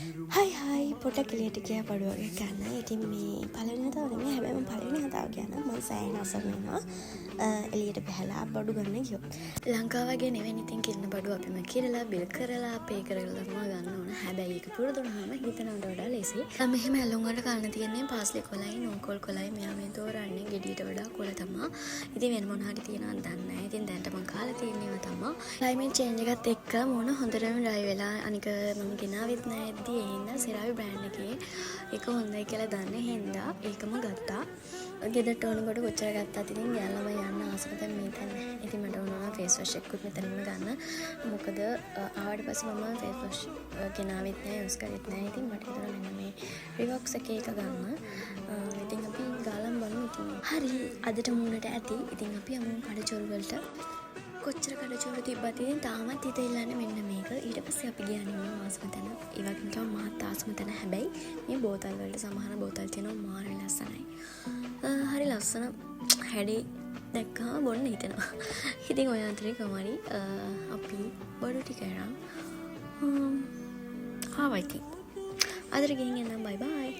හයි පොඩක් එළියට ගියා බඩු වගේ ගන්න. ඉතින් මේ පළවෙනි හතාව නෙමෙයි හැබැයි මම පළවෙනි හතාව ගියා නම් මම සෑහෙන අසරණ වෙනවා. එළියට බහලා බඩු ගන්න ගියොත්. ලංකාව වගේ නෙවෙයි ඉතින් කිරණ බඩු අපිම කිරලා බිල් කරලා පේ කරලා තමයි ගන්න ඕන. හැබැයි ඒක පුරුදු වුණාම හිතනවට වඩා ලේසි. මෙහෙම ඇලුම් වල කන්න තියෙන්නේ පාස්ලි කොලයි නෝකොල් කොලයි මෙයා මේ තෝරන්නේ ගෙඩියට වඩා කොල තමයි. ඉතින් වෙන මොන හරි තියනවද දන්නේ නැහැ. ඉතින් දැන්ට මම කාලා තියෙන්නේම තමයි. ක්ලයිමේට් චේන්ජ් එකත් එක්ක මොන හොඳටම ඩ්‍රයි වෙලා අනික මම ගෙනාවෙත් නැහැ ඇද්දි ඒ හින්දා සිරාවි බ්‍රෑන්ඩ් එකේ ඒක හොඳයි කියලා දන්නේ හින්දා ඒකම ගත්තා. ගෙදරට ඕන කොට කොච්චර ගත්තත් ඉතින් ගෑල්ලම යන්න ආසම දැන් මේ තැන. ඉතින් මට ඕන වුණා ෆේස් වොෂ් එකකුත් මෙතනින්ම ගන්න. මොකද ආවට පස්සේ මම ෆේස් වොෂ් ගෙනාවෙත් නැහැ යූස් කරෙත් නැහැ. ඉතින් මට හිතුණා මෙන්න මේ රිවොක්ස් එකේ එක ගන්න. ඉතින් අපි ගාලම් බලමු ඉතින්. හරි අදට මූණට ඇති. ඉතින් අපි යමු කඩචෝරු වලට. කොච්චර කඩචෝරු තිබ්බත් ඉතින් තාමත් හිත ඉල්ලන්නේ මෙන්න මේක. ඊට පස්සේ අපි ගියා නෙමෙයි ආසම තැන. ඒ වගේම තමයි මාත් ආසම තැන. හැබැයි මේ බෝතල් වලට සමහර බෝතල් තියෙනවා මාර ලස්සනයි. හරි ලස්සන හැඩේ දැක්කම බොන්න හිතෙනවා. ඉතින් ඔය අතරේ කමරි අපි බඩු ටික අරන් ආවා ඉතින්. අදට ගිහින් එන්නම් බයි බයි.